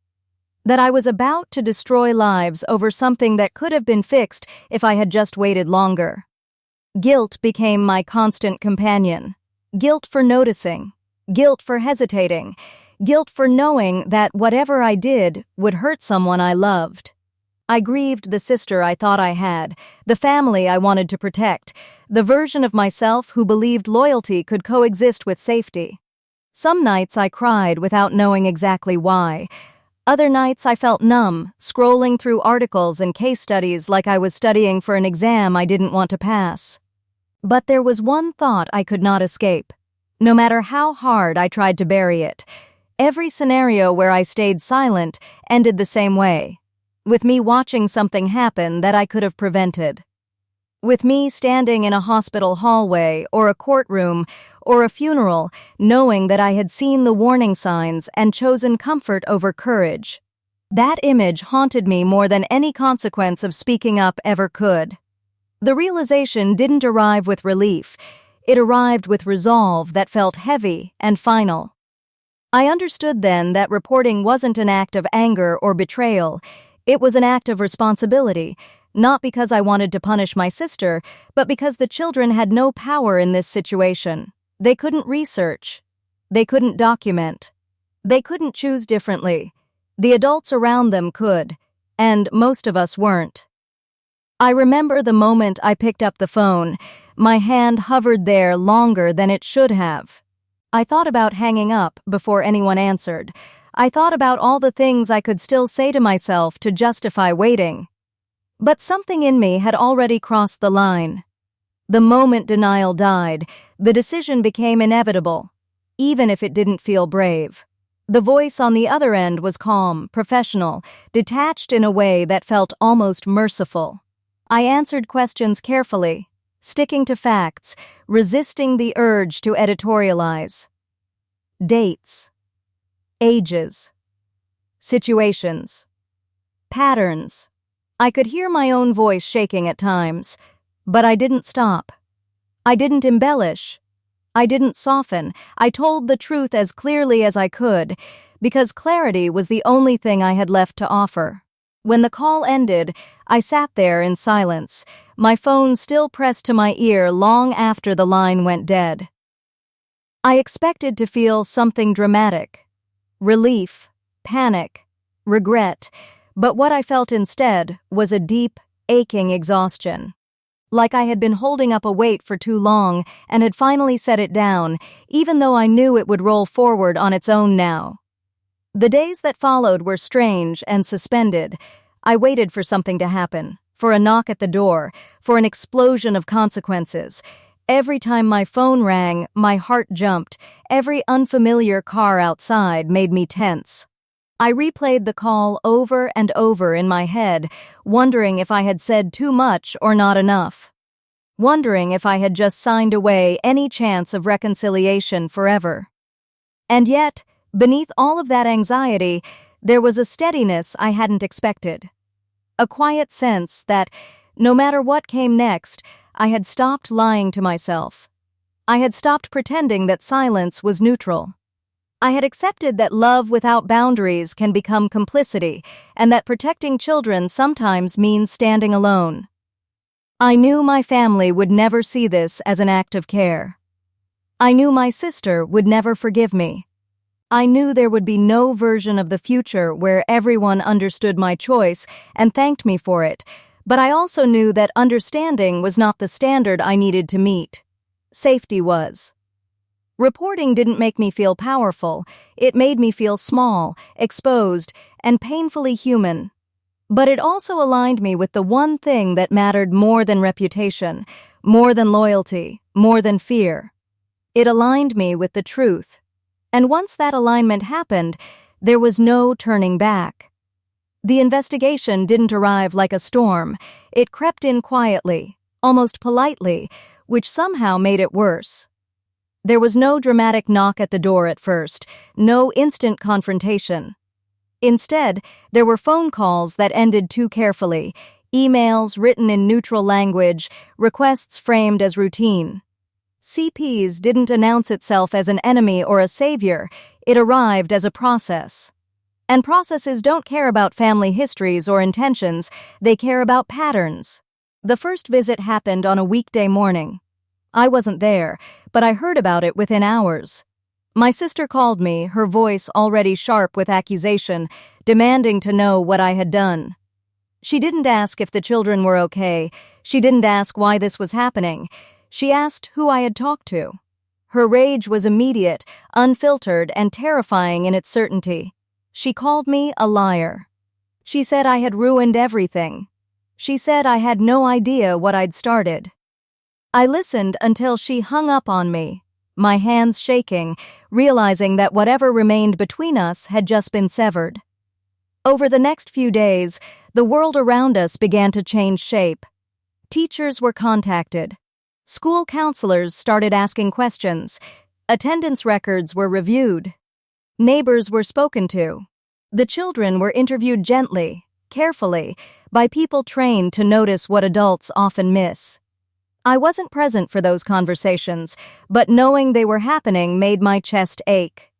That I was about to destroy lives over something that could have been fixed if I had just waited longer. Guilt became my constant companion. Guilt for noticing. Guilt for hesitating. Guilt for knowing that whatever I did would hurt someone I loved. I grieved the sister I thought I had, the family I wanted to protect, the version of myself who believed loyalty could coexist with safety. Some nights I cried without knowing exactly why. Other nights I felt numb, scrolling through articles and case studies like I was studying for an exam I didn't want to pass. But there was one thought I could not escape. No matter how hard I tried to bury it, Every scenario where I stayed silent ended the same way, with me watching something happen that I could have prevented. With me standing in a hospital hallway or a courtroom or a funeral, knowing that I had seen the warning signs and chosen comfort over courage. That image haunted me more than any consequence of speaking up ever could. The realization didn't arrive with relief. It arrived with resolve that felt heavy and final. I understood then that reporting wasn't an act of anger or betrayal. It was an act of responsibility, not because I wanted to punish my sister, but because the children had no power in this situation. They couldn't research. They couldn't document. They couldn't choose differently. The adults around them could, and most of us weren't. I remember the moment I picked up the phone. My hand hovered there longer than it should have. I thought about hanging up before anyone answered. I thought about all the things I could still say to myself to justify waiting. But something in me had already crossed the line. The moment denial died, the decision became inevitable, even if it didn't feel brave. The voice on the other end was calm, professional, detached in a way that felt almost merciful. I answered questions carefully, sticking to facts, resisting the urge to editorialize. Dates, ages, situations, patterns. I could hear my own voice shaking at times, but I didn't stop. I didn't embellish. I didn't soften. I told the truth as clearly as I could, because clarity was the only thing I had left to offer. When the call ended, I sat there in silence, my phone still pressed to my ear long after the line went dead. I expected to feel something dramatic. Relief, panic, regret. But what I felt instead was a deep, aching exhaustion. Like I had been holding up a weight for too long and had finally set it down, even though I knew it would roll forward on its own now. The days that followed were strange and suspended. I waited for something to happen, for a knock at the door, for an explosion of consequences. Every time my phone rang, my heart jumped. Every unfamiliar car outside made me tense. I replayed the call over and over in my head, wondering if I had said too much or not enough. Wondering if I had just signed away any chance of reconciliation forever. And yet, beneath all of that anxiety, there was a steadiness I hadn't expected. A quiet sense that, no matter what came next, I had stopped lying to myself. I had stopped pretending that silence was neutral. I had accepted that love without boundaries can become complicity, and that protecting children sometimes means standing alone. I knew my family would never see this as an act of care. I knew my sister would never forgive me. I knew there would be no version of the future where everyone understood my choice and thanked me for it, but I also knew that understanding was not the standard I needed to meet. Safety was. Reporting didn't make me feel powerful. It made me feel small, exposed, and painfully human. But it also aligned me with the one thing that mattered more than reputation, more than loyalty, more than fear. It aligned me with the truth. And once that alignment happened, there was no turning back. The investigation didn't arrive like a storm. It crept in quietly, almost politely, which somehow made it worse. There was no dramatic knock at the door at first, no instant confrontation. Instead, there were phone calls that ended too carefully, emails written in neutral language, requests framed as routine. CPs didn't announce itself as an enemy or a savior, it arrived as a process. And processes don't care about family histories or intentions, they care about patterns. The first visit happened on a weekday morning. I wasn't there, but I heard about it within hours. My sister called me, her voice already sharp with accusation, demanding to know what I had done. She didn't ask if the children were okay. She didn't ask why this was happening. She asked who I had talked to. Her rage was immediate, unfiltered, and terrifying in its certainty. She called me a liar. She said I had ruined everything. She said I had no idea what I'd started. I listened until she hung up on me, my hands shaking, realizing that whatever remained between us had just been severed. Over the next few days, the world around us began to change shape. Teachers were contacted. School counselors started asking questions. Attendance records were reviewed. Neighbors were spoken to. The children were interviewed gently, carefully, by people trained to notice what adults often miss. I wasn't present for those conversations, but knowing they were happening made my chest ache.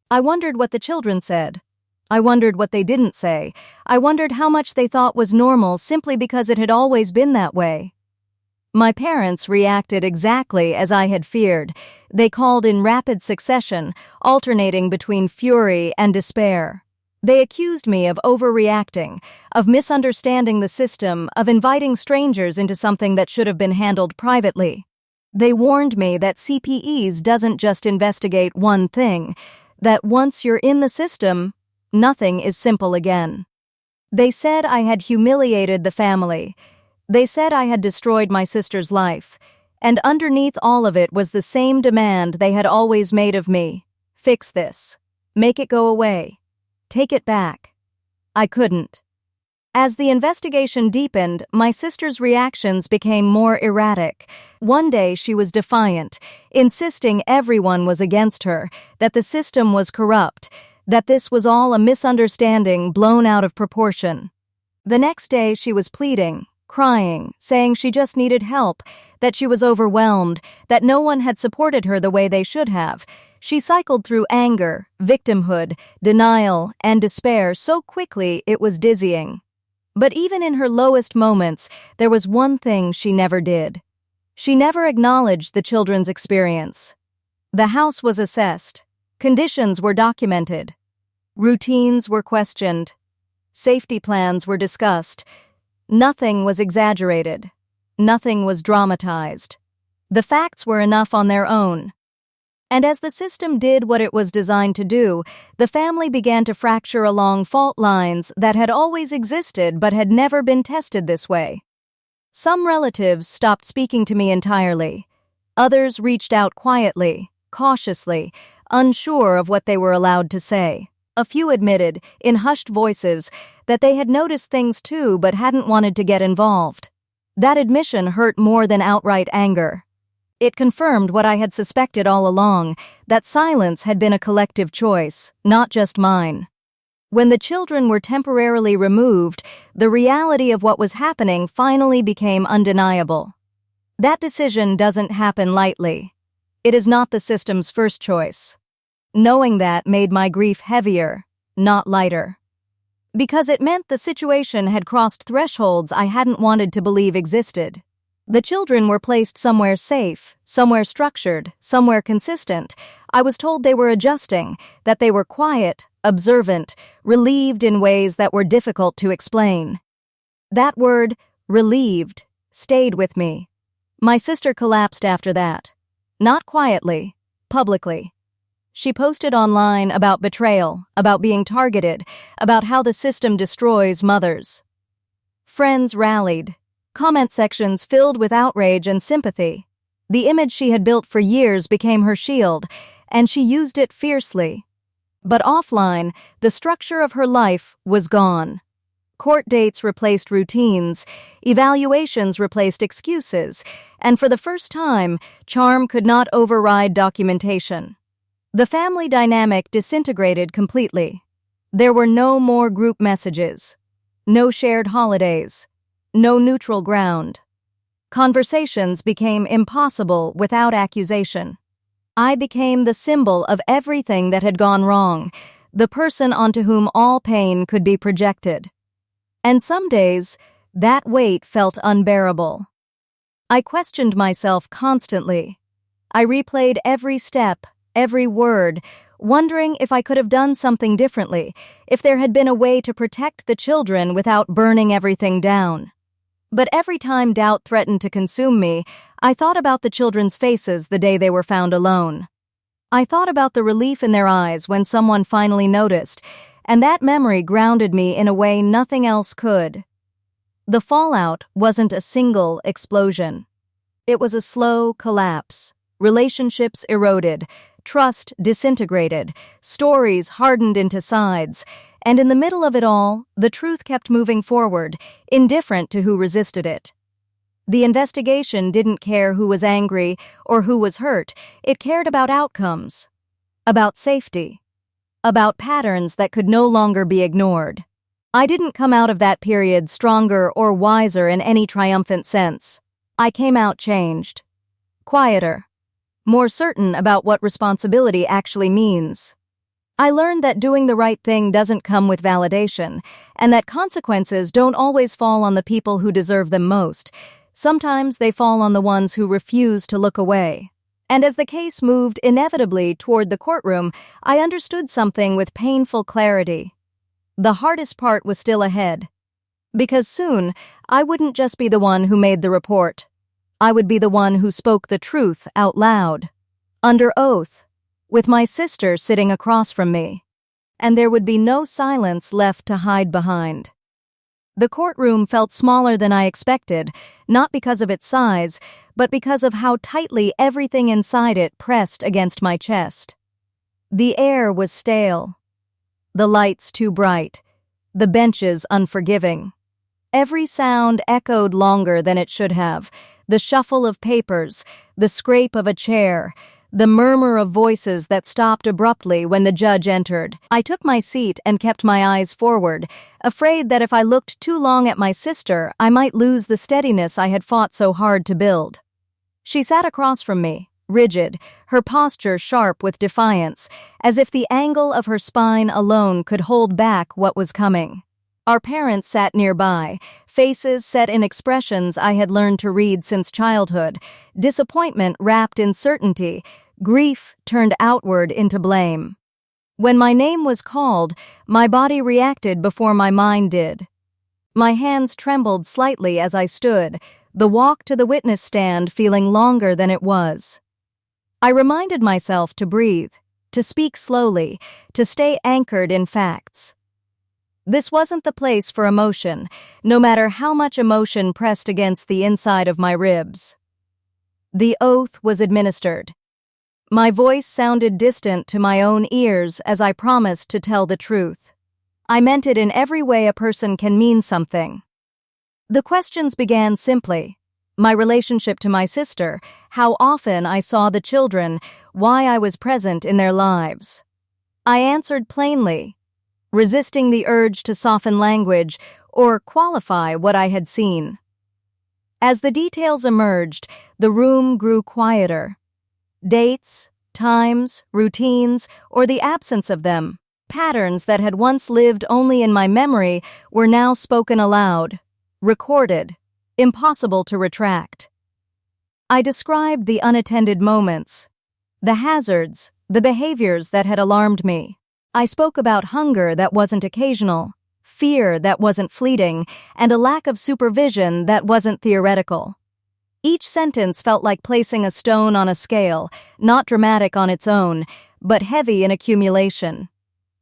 I wondered what the children said. I wondered what they didn't say. I wondered how much they thought was normal simply because it had always been that way. My parents reacted exactly as I had feared. They called in rapid succession, alternating between fury and despair. They accused me of overreacting, of misunderstanding the system, of inviting strangers into something that should have been handled privately. They warned me that CPEs doesn't just investigate one thing, that once you're in the system, nothing is simple again. They said I had humiliated the family. They said I had destroyed my sister's life, and underneath all of it was the same demand they had always made of me. Fix this. Make it go away. Take it back. I couldn't. As the investigation deepened, my sister's reactions became more erratic. One day she was defiant, insisting everyone was against her, that the system was corrupt, that this was all a misunderstanding blown out of proportion. The next day she was pleading, crying, saying she just needed help, that she was overwhelmed, that no one had supported her the way they should have. She cycled through anger, victimhood, denial, and despair so quickly it was dizzying. But even in her lowest moments, there was one thing she never did. She never acknowledged the children's experience. The house was assessed. Conditions were documented. Routines were questioned. Safety plans were discussed. Nothing was exaggerated. Nothing was dramatized. The facts were enough on their own. And as the system did what it was designed to do, the family began to fracture along fault lines that had always existed but had never been tested this way. Some relatives stopped speaking to me entirely. Others reached out quietly, cautiously, unsure of what they were allowed to say. A few admitted, in hushed voices, that they had noticed things too but hadn't wanted to get involved. That admission hurt more than outright anger. It confirmed what I had suspected all along, that silence had been a collective choice, not just mine. When the children were temporarily removed, the reality of what was happening finally became undeniable. That decision doesn't happen lightly. It is not the system's first choice. Knowing that made my grief heavier, not lighter. Because it meant the situation had crossed thresholds I hadn't wanted to believe existed. The children were placed somewhere safe, somewhere structured, somewhere consistent. I was told they were adjusting, that they were quiet, observant, relieved in ways that were difficult to explain. That word, relieved, stayed with me. My sister collapsed after that. Not quietly, publicly. She posted online about betrayal, about being targeted, about how the system destroys mothers. Friends rallied. Comment sections filled with outrage and sympathy. The image she had built for years became her shield, and she used it fiercely. But offline, the structure of her life was gone. Court dates replaced routines, evaluations replaced excuses, and for the first time, charm could not override documentation. The family dynamic disintegrated completely. There were no more group messages, no shared holidays, no neutral ground. Conversations became impossible without accusation. I became the symbol of everything that had gone wrong, the person onto whom all pain could be projected. And some days, that weight felt unbearable. I questioned myself constantly. I replayed every step, every word, wondering if I could have done something differently, if there had been a way to protect the children without burning everything down. But every time doubt threatened to consume me, I thought about the children's faces the day they were found alone. I thought about the relief in their eyes when someone finally noticed, and that memory grounded me in a way nothing else could. The fallout wasn't a single explosion. It was a slow collapse, Relationships eroded, trust disintegrated, stories hardened into sides, and in the middle of it all, the truth kept moving forward, indifferent to who resisted it. The investigation didn't care who was angry or who was hurt. It cared about outcomes, about safety, about patterns that could no longer be ignored. I didn't come out of that period stronger or wiser in any triumphant sense. I came out changed, quieter, more certain about what responsibility actually means. I learned that doing the right thing doesn't come with validation, and that consequences don't always fall on the people who deserve them most. Sometimes they fall on the ones who refuse to look away. And as the case moved inevitably toward the courtroom, I understood something with painful clarity. The hardest part was still ahead. Because soon, I wouldn't just be the one who made the report. I would be the one who spoke the truth out loud, under oath, with my sister sitting across from me. And there would be no silence left to hide behind. The courtroom felt smaller than I expected, not because of its size, but because of how tightly everything inside it pressed against my chest. The air was stale, the lights too bright, the benches unforgiving. Every sound echoed longer than it should have, the shuffle of papers, the scrape of a chair, the murmur of voices that stopped abruptly when the judge entered. I took my seat and kept my eyes forward, afraid that if I looked too long at my sister, I might lose the steadiness I had fought so hard to build. She sat across from me, rigid, her posture sharp with defiance, as if the angle of her spine alone could hold back what was coming. Our parents sat nearby, faces set in expressions I had learned to read since childhood, disappointment wrapped in certainty, grief turned outward into blame. When my name was called, my body reacted before my mind did. My hands trembled slightly as I stood, the walk to the witness stand feeling longer than it was. I reminded myself to breathe, to speak slowly, to stay anchored in facts. This wasn't the place for emotion, no matter how much emotion pressed against the inside of my ribs. The oath was administered. My voice sounded distant to my own ears as I promised to tell the truth. I meant it in every way a person can mean something. The questions began simply. My relationship to my sister, how often I saw the children, why I was present in their lives. I answered plainly, resisting the urge to soften language or qualify what I had seen. As the details emerged, the room grew quieter. Dates, times, routines, or the absence of them, patterns that had once lived only in my memory, were now spoken aloud, recorded, impossible to retract. I described the unattended moments, the hazards, the behaviors that had alarmed me. I spoke about hunger that wasn't occasional, fear that wasn't fleeting, and a lack of supervision that wasn't theoretical. Each sentence felt like placing a stone on a scale, not dramatic on its own, but heavy in accumulation.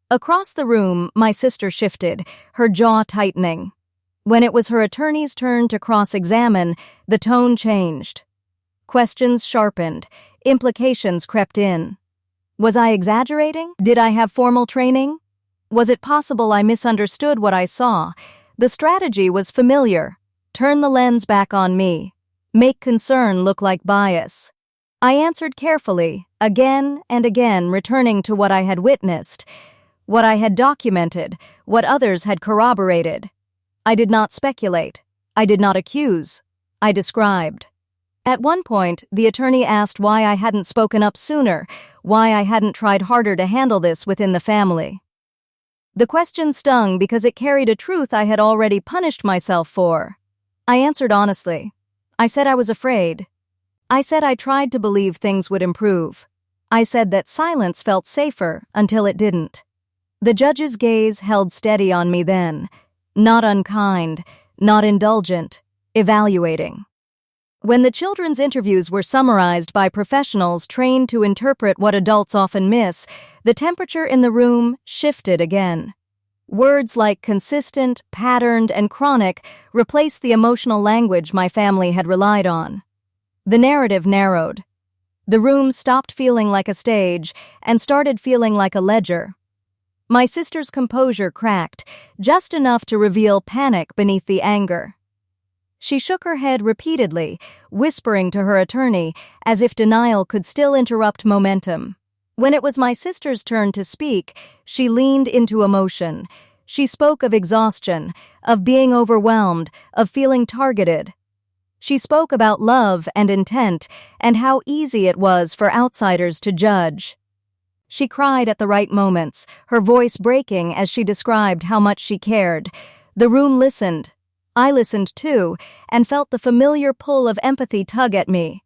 Across the room, my sister shifted, her jaw tightening. When it was her attorney's turn to cross-examine, the tone changed. Questions sharpened, implications crept in. Was I exaggerating? Did I have formal training? Was it possible I misunderstood what I saw? The strategy was familiar. Turn the lens back on me. Make concern look like bias. I answered carefully, again and again, returning to what I had witnessed, what I had documented, what others had corroborated. I did not speculate. I did not accuse. I described. At one point, the attorney asked why I hadn't spoken up sooner, why I hadn't tried harder to handle this within the family. The question stung because it carried a truth I had already punished myself for. I answered honestly. I said I was afraid. I said I tried to believe things would improve. I said that silence felt safer until it didn't. The judge's gaze held steady on me then, not unkind, not indulgent, evaluating. When the children's interviews were summarized by professionals trained to interpret what adults often miss, the temperature in the room shifted again. Words like consistent, patterned, and chronic replaced the emotional language my family had relied on. The narrative narrowed. The room stopped feeling like a stage and started feeling like a ledger. My sister's composure cracked, just enough to reveal panic beneath the anger. She shook her head repeatedly, whispering to her attorney, as if denial could still interrupt momentum. When it was my sister's turn to speak, she leaned into emotion. She spoke of exhaustion, of being overwhelmed, of feeling targeted. She spoke about love and intent and how easy it was for outsiders to judge. She cried at the right moments, her voice breaking as she described how much she cared. The room listened. I listened too, and felt the familiar pull of empathy tug at me.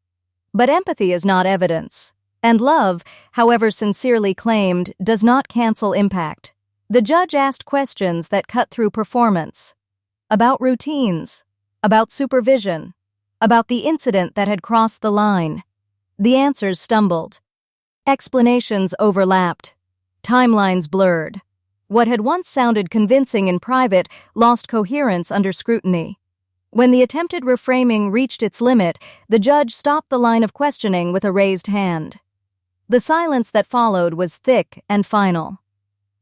But empathy is not evidence. And love, however sincerely claimed, does not cancel impact. The judge asked questions that cut through performance. About routines. About supervision. About the incident that had crossed the line. The answers stumbled. Explanations overlapped. Timelines blurred. What had once sounded convincing in private lost coherence under scrutiny. When the attempted reframing reached its limit, the judge stopped the line of questioning with a raised hand. The silence that followed was thick and final.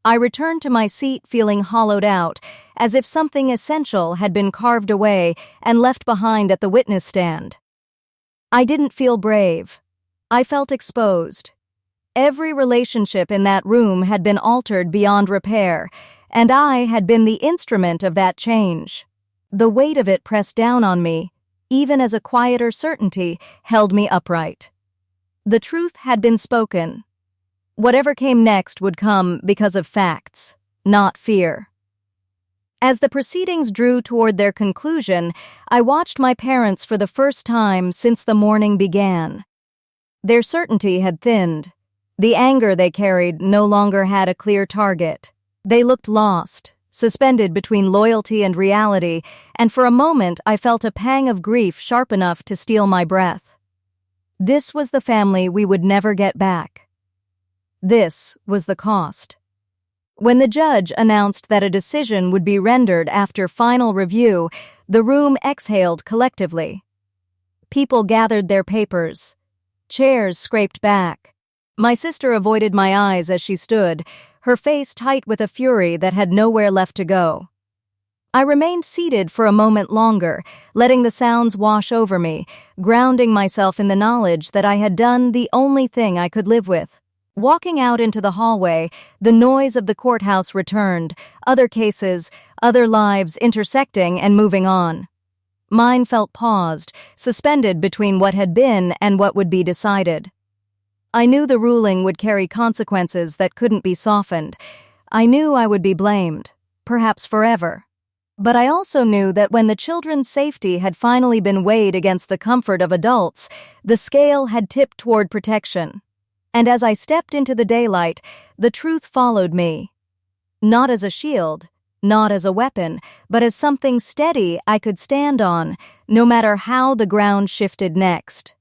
I returned to my seat feeling hollowed out, as if something essential had been carved away and left behind at the witness stand. I didn't feel brave. I felt exposed. Every relationship in that room had been altered beyond repair, and I had been the instrument of that change. The weight of it pressed down on me, even as a quieter certainty held me upright. The truth had been spoken. Whatever came next would come because of facts, not fear. As the proceedings drew toward their conclusion, I watched my parents for the first time since the morning began. Their certainty had thinned. The anger they carried no longer had a clear target. They looked lost, suspended between loyalty and reality, and for a moment I felt a pang of grief sharp enough to steal my breath. This was the family we would never get back. This was the cost. When the judge announced that a decision would be rendered after final review, the room exhaled collectively. People gathered their papers. Chairs scraped back. My sister avoided my eyes as she stood, her face tight with a fury that had nowhere left to go. I remained seated for a moment longer, letting the sounds wash over me, grounding myself in the knowledge that I had done the only thing I could live with. Walking out into the hallway, the noise of the courthouse returned, other cases, other lives intersecting and moving on. Mine felt paused, suspended between what had been and what would be decided. I knew the ruling would carry consequences that couldn't be softened. I knew I would be blamed, perhaps forever. But I also knew that when the children's safety had finally been weighed against the comfort of adults, the scale had tipped toward protection. And as I stepped into the daylight, the truth followed me. Not as a shield, not as a weapon, but as something steady I could stand on, no matter how the ground shifted next.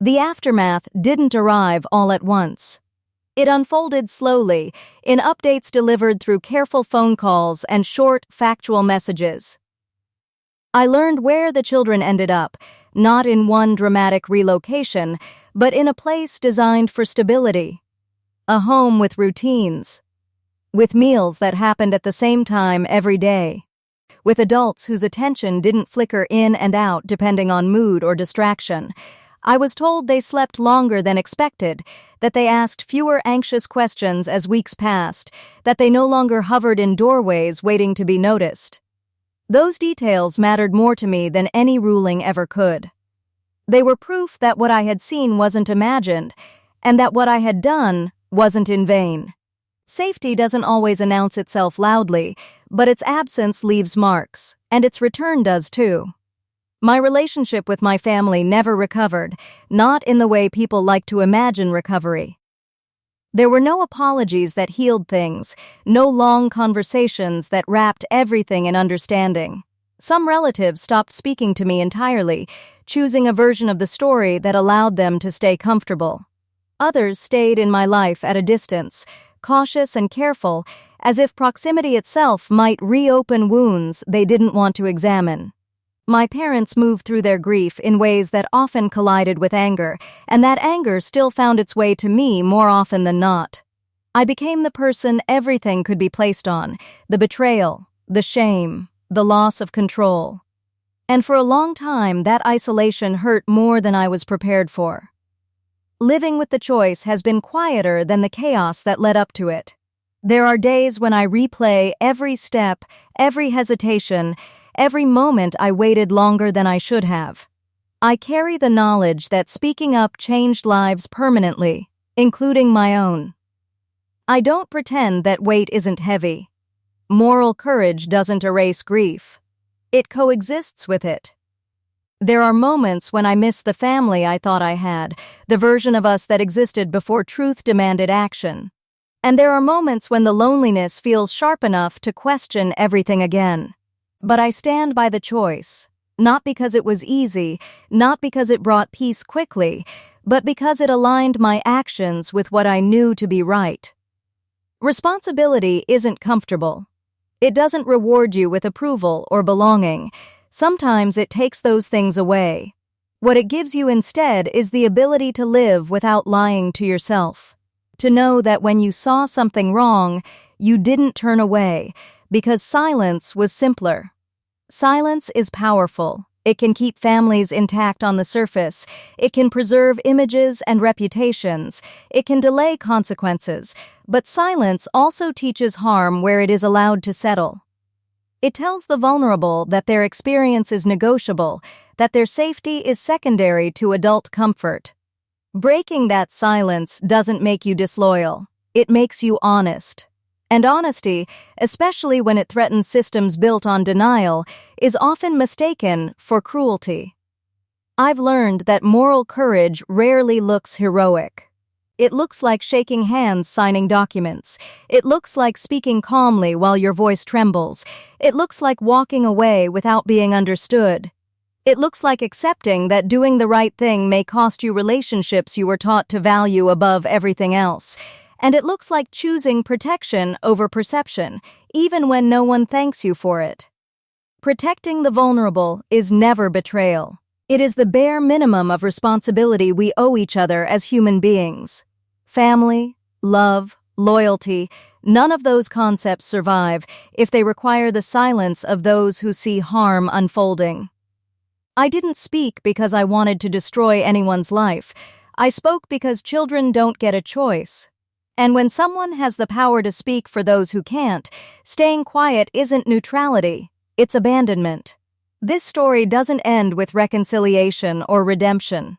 The aftermath didn't arrive all at once. It unfolded slowly, in updates delivered through careful phone calls and short, factual messages. I learned where the children ended up, not in one dramatic relocation, but in a place designed for stability. A home with routines. With meals that happened at the same time every day. With adults whose attention didn't flicker in and out depending on mood or distraction. I was told they slept longer than expected, that they asked fewer anxious questions as weeks passed, that they no longer hovered in doorways waiting to be noticed. Those details mattered more to me than any ruling ever could. They were proof that what I had seen wasn't imagined, and that what I had done wasn't in vain. Safety doesn't always announce itself loudly, but its absence leaves marks, and its return does too. My relationship with my family never recovered, not in the way people like to imagine recovery. There were no apologies that healed things, no long conversations that wrapped everything in understanding. Some relatives stopped speaking to me entirely, choosing a version of the story that allowed them to stay comfortable. Others stayed in my life at a distance, cautious and careful, as if proximity itself might reopen wounds they didn't want to examine. My parents moved through their grief in ways that often collided with anger, and that anger still found its way to me more often than not. I became the person everything could be placed on: the betrayal, the shame, the loss of control. And for a long time, that isolation hurt more than I was prepared for. Living with the choice has been quieter than the chaos that led up to it. There are days when I replay every step, every hesitation, every moment I waited longer than I should have. I carry the knowledge that speaking up changed lives permanently, including my own. I don't pretend that weight isn't heavy. Moral courage doesn't erase grief. It coexists with it. There are moments when I miss the family I thought I had, the version of us that existed before truth demanded action. And there are moments when the loneliness feels sharp enough to question everything again. But I stand by the choice, not because it was easy, not because it brought peace quickly, but because it aligned my actions with what I knew to be right. Responsibility isn't comfortable. It doesn't reward you with approval or belonging. Sometimes it takes those things away. What it gives you instead is the ability to live without lying to yourself. To know that when you saw something wrong, you didn't turn away, because silence was simpler. Silence is powerful. It can keep families intact on the surface. It can preserve images and reputations. It can delay consequences. But silence also teaches harm where it is allowed to settle. It tells the vulnerable that their experience is negotiable, that their safety is secondary to adult comfort. Breaking that silence doesn't make you disloyal. It makes you honest. And honesty, especially when it threatens systems built on denial, is often mistaken for cruelty. I've learned that moral courage rarely looks heroic. It looks like shaking hands signing documents. It looks like speaking calmly while your voice trembles. It looks like walking away without being understood. It looks like accepting that doing the right thing may cost you relationships you were taught to value above everything else. And it looks like choosing protection over perception, even when no one thanks you for it. Protecting the vulnerable is never betrayal. It is the bare minimum of responsibility we owe each other as human beings. Family, love, loyalty, none of those concepts survive if they require the silence of those who see harm unfolding. I didn't speak because I wanted to destroy anyone's life. I spoke because children don't get a choice. And when someone has the power to speak for those who can't, staying quiet isn't neutrality, it's abandonment. This story doesn't end with reconciliation or redemption.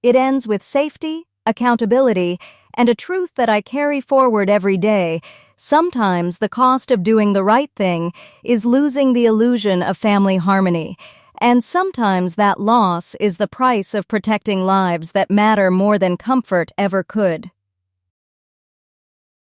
It ends with safety, accountability, and a truth that I carry forward every day. Sometimes the cost of doing the right thing is losing the illusion of family harmony, and sometimes that loss is the price of protecting lives that matter more than comfort ever could.